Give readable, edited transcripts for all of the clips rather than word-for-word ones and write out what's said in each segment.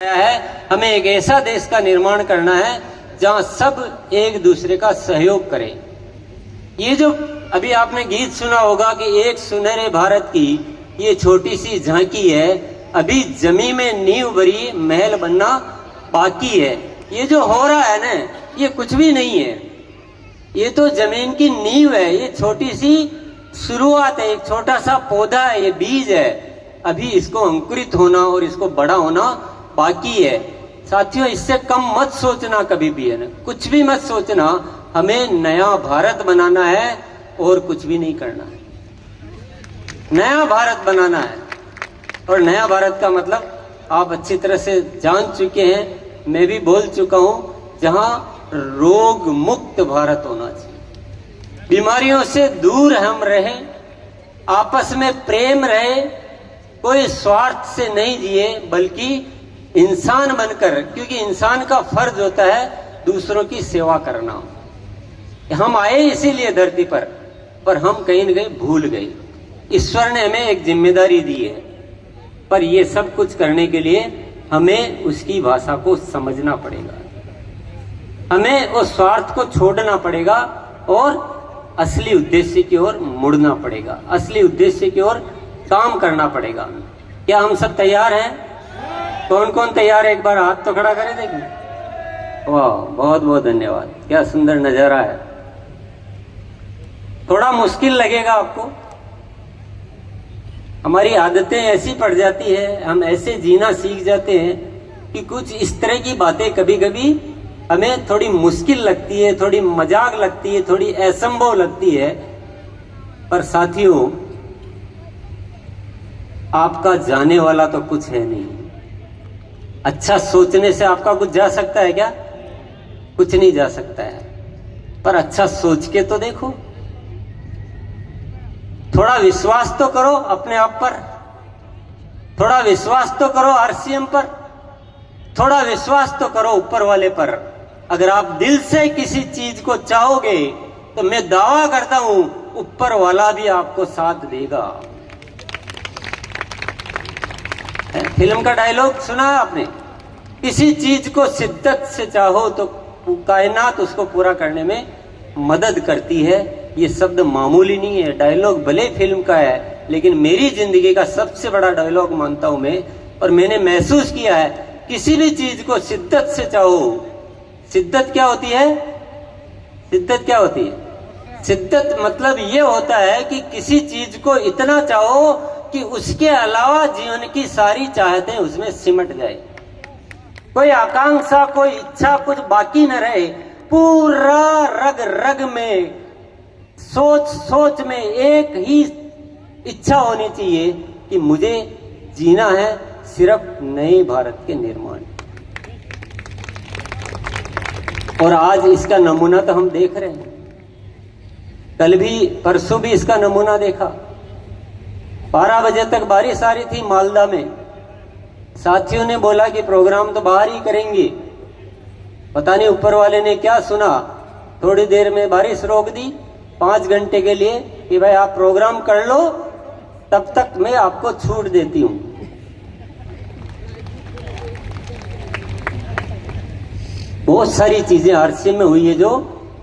है हमें एक ऐसा देश का निर्माण करना है जहां सब एक दूसरे का सहयोग करें। ये जो अभी आपने गीत सुना होगा कि एक सुनहरे भारत की ये छोटी सी झांकी है, अभी जमी में नींव भरी महल बनना बाकी है। ये जो हो रहा है ना, ये कुछ भी नहीं है, ये तो जमीन की नींव है, ये छोटी सी शुरुआत है, एक छोटा सा पौधा है, ये बीज है। अभी इसको अंकुरित होना और इसको बड़ा होना बाकी है। साथियों, इससे कम मत सोचना कभी भी, है ना, कुछ भी मत सोचना। हमें नया भारत बनाना है और कुछ भी नहीं करना है, नया भारत बनाना है। और नया भारत का मतलब आप अच्छी तरह से जान चुके हैं, मैं भी बोल चुका हूं, जहां रोग मुक्त भारत होना चाहिए, बीमारियों से दूर हम रहें, आपस में प्रेम रहे, कोई स्वार्थ से नहीं जिए बल्कि इंसान बनकर, क्योंकि इंसान का फर्ज होता है दूसरों की सेवा करना। हम आए इसीलिए धरती पर हम कहीं न कहीं भूल गए। ईश्वर ने हमें एक जिम्मेदारी दी है, पर ये सब कुछ करने के लिए हमें उसकी भाषा को समझना पड़ेगा, हमें उस स्वार्थ को छोड़ना पड़ेगा और असली उद्देश्य की ओर मुड़ना पड़ेगा, असली उद्देश्य की ओर काम करना पड़ेगा। क्या हम सब तैयार हैं? कौन कौन तैयार है? एक बार हाथ तो खड़ा करें देखें। वाह, बहुत बहुत धन्यवाद, क्या सुंदर नजारा है। थोड़ा मुश्किल लगेगा आपको, हमारी आदतें ऐसी पड़ जाती है, हम ऐसे जीना सीख जाते हैं कि कुछ इस तरह की बातें कभी कभी हमें थोड़ी मुश्किल लगती है, थोड़ी मजाक लगती है, थोड़ी असंभव लगती है। पर साथियों, आपका जाने वाला तो कुछ है नहीं। अच्छा सोचने से आपका कुछ जा सकता है क्या? कुछ नहीं जा सकता है। पर अच्छा सोच के तो देखो, थोड़ा विश्वास तो करो अपने आप पर, थोड़ा विश्वास तो करो आरसीएम पर, थोड़ा विश्वास तो करो ऊपर वाले पर। अगर आप दिल से किसी चीज को चाहोगे तो मैं दावा करता हूं ऊपर वाला भी आपको साथ देगा। फिल्म का डायलॉग सुना है आपने? किसी चीज को शिद्दत से चाहो तो कायनात उसको पूरा करने में मदद करती है। ये शब्द मामूली नहीं है, डायलॉग भले फिल्म का है, लेकिन मेरी जिंदगी का सबसे बड़ा डायलॉग मानता हूं मैं। और मैंने महसूस किया है, किसी भी चीज को शिद्दत से चाहो। शिद्दत क्या होती है? शिद्दत क्या होती है? शिद्दत मतलब ये होता है कि किसी चीज को इतना चाहो कि उसके अलावा जीवन की सारी चाहतें उसमें सिमट जाए, कोई आकांक्षा, कोई इच्छा कुछ बाकी न रहे। पूरा रग रग में, सोच सोच में एक ही इच्छा होनी चाहिए कि मुझे जीना है सिर्फ नए भारत के निर्माण। और आज इसका नमूना तो हम देख रहे हैं, कल भी परसों भी इसका नमूना देखा। 12 बजे तक बारिश आ रही थी मालदा में, साथियों ने बोला कि प्रोग्राम तो बाहर ही करेंगे। पता नहीं ऊपर वाले ने क्या सुना, थोड़ी देर में बारिश रोक दी 5 घंटे के लिए कि भाई आप प्रोग्राम कर लो, तब तक मैं आपको छूट देती हूं। बहुत सारी चीजें आरसीएम में हुई है जो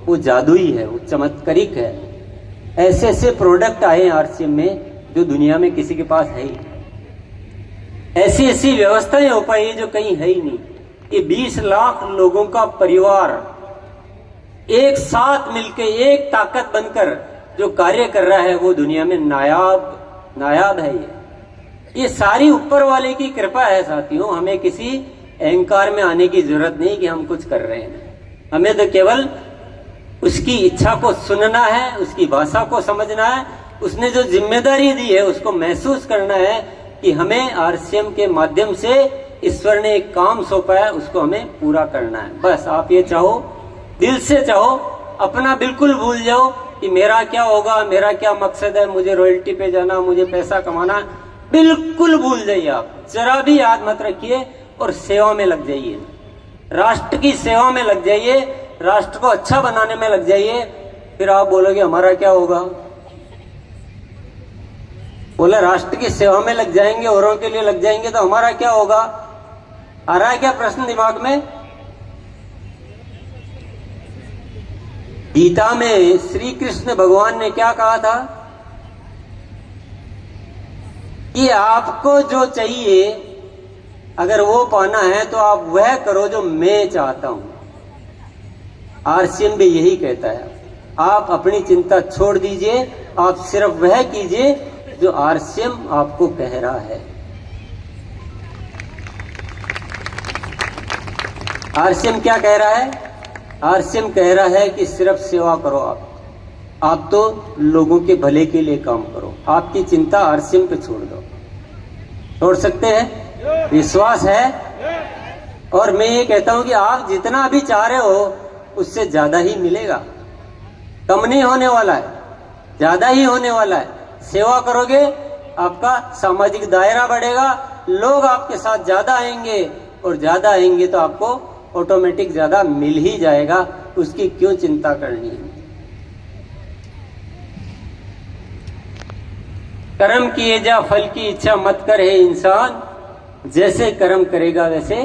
वो जादुई है, वो चमत्कारिक है। ऐसे ऐसे प्रोडक्ट आए हैं आरसीएम में जो दुनिया में किसी के पास है ही, ऐसी ऐसी व्यवस्थाएं हो पाई है जो कहीं है ही नहीं। ये 20 लाख लोगों का परिवार एक साथ मिलकर एक ताकत बनकर जो कार्य कर रहा है वो दुनिया में नायाब है। ये सारी ऊपर वाले की कृपा है साथियों। हमें किसी अहंकार में आने की जरूरत नहीं कि हम कुछ कर रहे हैं, हमें तो केवल उसकी इच्छा को सुनना है, उसकी भाषा को समझना है, उसने जो जिम्मेदारी दी है उसको महसूस करना है कि हमें आरसीएम के माध्यम से ईश्वर ने एक काम सौंपा है, उसको हमें पूरा करना है। बस आप ये चाहो, दिल से चाहो, अपना बिल्कुल भूल जाओ कि मेरा क्या होगा, मेरा क्या मकसद है, मुझे रॉयल्टी पे जाना, मुझे पैसा कमाना, बिल्कुल भूल जाइए। आप जरा भी याद मत रखिए और सेवा में लग जाइए, राष्ट्र की सेवा में लग जाइए, राष्ट्र को अच्छा बनाने में लग जाइए। फिर आप बोलोगे हमारा क्या होगा? बोले राष्ट्र की सेवा में लग जाएंगे, औरों के लिए लग जाएंगे तो हमारा क्या होगा? आ रहा है क्या प्रश्न दिमाग में? गीता में श्री कृष्ण भगवान ने क्या कहा था कि आपको जो चाहिए अगर वो पाना है तो आप वह करो जो मैं चाहता हूं। आरसीएम भी यही कहता है, आप अपनी चिंता छोड़ दीजिए, आप सिर्फ वह कीजिए जो आरसीएम आपको कह रहा है। आरसीएम क्या कह रहा है? आरसीएम कह रहा है कि सिर्फ सेवा करो, आप तो लोगों के भले के लिए काम करो, आपकी चिंता आरसीएम पे छोड़ दो। छोड़ सकते हैं? विश्वास है? और मैं ये कहता हूं कि आप जितना भी चाह रहे हो उससे ज्यादा ही मिलेगा, कम नहीं होने वाला है, ज्यादा ही होने वाला है। सेवा करोगे, आपका सामाजिक दायरा बढ़ेगा, लोग आपके साथ ज्यादा आएंगे, और ज्यादा आएंगे तो आपको ऑटोमेटिक ज्यादा मिल ही जाएगा, उसकी क्यों चिंता करनी है। कर्म किए जा फल की इच्छा मत कर हे इंसान, जैसे कर्म करेगा वैसे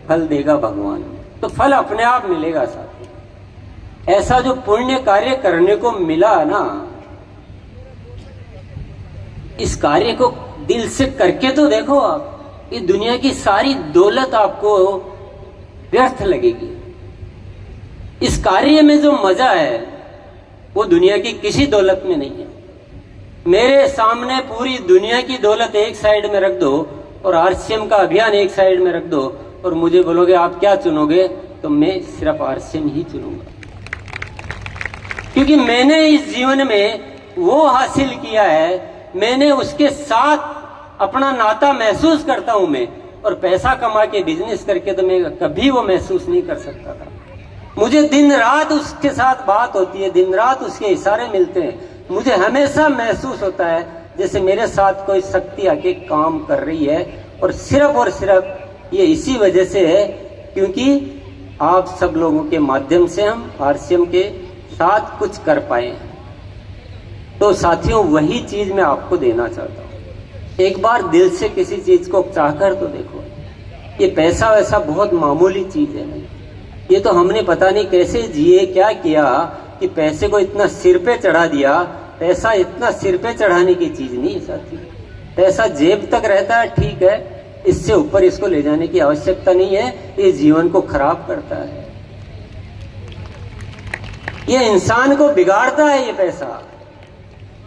फल देगा भगवान। तो फल अपने आप मिलेगा साथ। ऐसा जो पुण्य कार्य करने को मिला ना, इस कार्य को दिल से करके तो देखो आप, ये दुनिया की सारी दौलत आपको व्यर्थ लगेगी। इस कार्य में जो मजा है वो दुनिया की किसी दौलत में नहीं है। मेरे सामने पूरी दुनिया की दौलत एक साइड में रख दो और आरसीएम का अभियान एक साइड में रख दो और मुझे बोलोगे आप क्या चुनोगे, तो मैं सिर्फ आरसीएम ही चुनूंगा। क्योंकि मैंने इस जीवन में वो हासिल किया है, मैंने उसके साथ अपना नाता महसूस करता हूं मैं। और पैसा कमा के बिजनेस करके तो मैं कभी वो महसूस नहीं कर सकता था। मुझे दिन रात उसके साथ बात होती है, दिन रात उसके इशारे मिलते हैं, मुझे हमेशा महसूस होता है जैसे मेरे साथ कोई शक्ति आके काम कर रही है। और सिर्फ ये इसी वजह से है क्योंकि आप सब लोगों के माध्यम से हम आरसीएम के साथ कुछ कर पाए हैं। तो साथियों, वही चीज मैं आपको देना चाहता हूं। एक बार दिल से किसी चीज को चाहकर तो देखो। ये पैसा वैसा बहुत मामूली चीज है। ये तो हमने पता नहीं कैसे जिए, क्या किया कि पैसे को इतना सिर पे चढ़ा दिया। पैसा इतना सिर पे चढ़ाने की चीज नहीं है साथी। पैसा जेब तक रहता है, ठीक है, इससे ऊपर इसको ले जाने की आवश्यकता नहीं है। ये जीवन को खराब करता है, ये इंसान को बिगाड़ता है ये पैसा।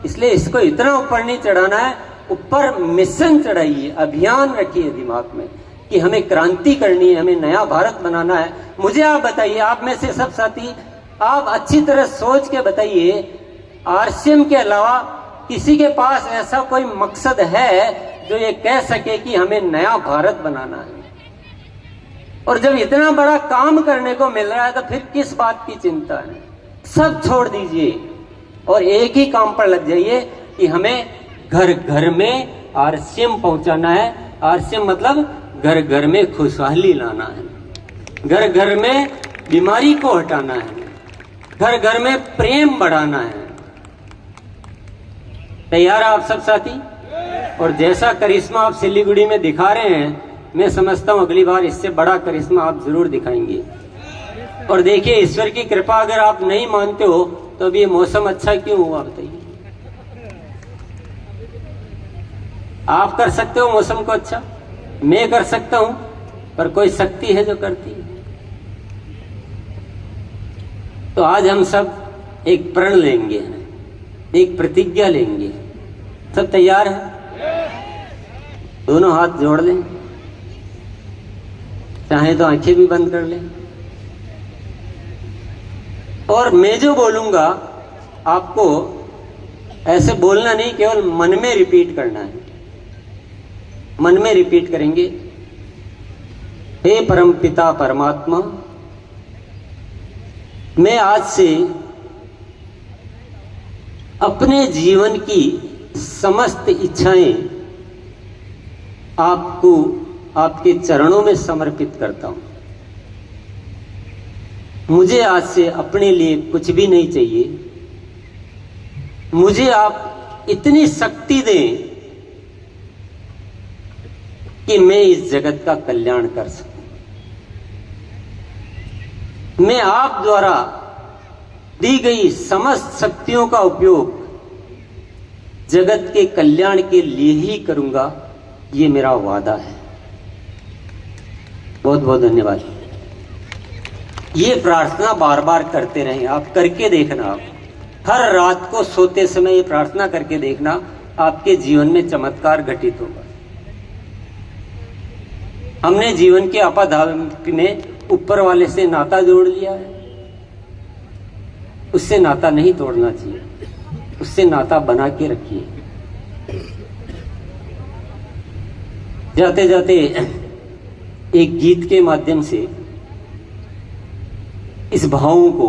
इसलिए इसको इतना ऊपर नहीं चढ़ाना है। ऊपर मिशन चढ़ाइए, अभियान रखिए दिमाग में कि हमें क्रांति करनी है, हमें नया भारत बनाना है। मुझे आप बताइए, आप में से सब साथी, आप अच्छी तरह सोच के बताइए, आरसीएम के अलावा किसी के पास ऐसा कोई मकसद है जो ये कह सके कि हमें नया भारत बनाना है? और जब इतना बड़ा काम करने को मिल रहा है तो फिर किस बात की चिंता है? सब छोड़ दीजिए और एक ही काम पर लग जाइए कि हमें घर घर में आरसीएम पहुंचाना है। आरसीएम मतलब घर घर में खुशहाली लाना है, घर घर में बीमारी को हटाना है, घर घर में प्रेम बढ़ाना है। तैयार आप सब साथी? और जैसा करिश्मा आप सिलीगुड़ी में दिखा रहे हैं, मैं समझता हूं अगली बार इससे बड़ा करिश्मा आप जरूर दिखाएंगे। और देखिए, ईश्वर की कृपा अगर आप नहीं मानते हो तो अभी ये मौसम अच्छा क्यों हुआ बताइए? आप कर सकते हो मौसम को अच्छा, मैं कर सकता हूं, पर कोई शक्ति है जो करती है। तो आज हम सब एक प्रण लेंगे, एक प्रतिज्ञा लेंगे। सब तैयार है? दोनों हाथ जोड़ लें, चाहे तो आंखें भी बंद कर लें। और मैं जो बोलूंगा आपको ऐसे बोलना नहीं, केवल मन में रिपीट करना है। मन में रिपीट करेंगे, हे परम पिता परमात्मा, मैं आज से अपने जीवन की समस्त इच्छाएं आपको, आपके चरणों में समर्पित करता हूं। मुझे आज से अपने लिए कुछ भी नहीं चाहिए। मुझे आप इतनी शक्ति दें कि मैं इस जगत का कल्याण कर सकूं। मैं आप द्वारा दी गई समस्त शक्तियों का उपयोग जगत के कल्याण के लिए ही करूंगा, ये मेरा वादा है। बहुत बहुत धन्यवाद। ये प्रार्थना बार बार करते रहें, आप करके देखना। आप हर रात को सोते समय ये प्रार्थना करके देखना, आपके जीवन में चमत्कार घटित होगा। हमने जीवन के आपाधापी में ऊपर वाले से नाता जोड़ लिया है, उससे नाता नहीं तोड़ना चाहिए, उससे नाता बना के रखिए। जाते जाते एक गीत के माध्यम से इस भावों को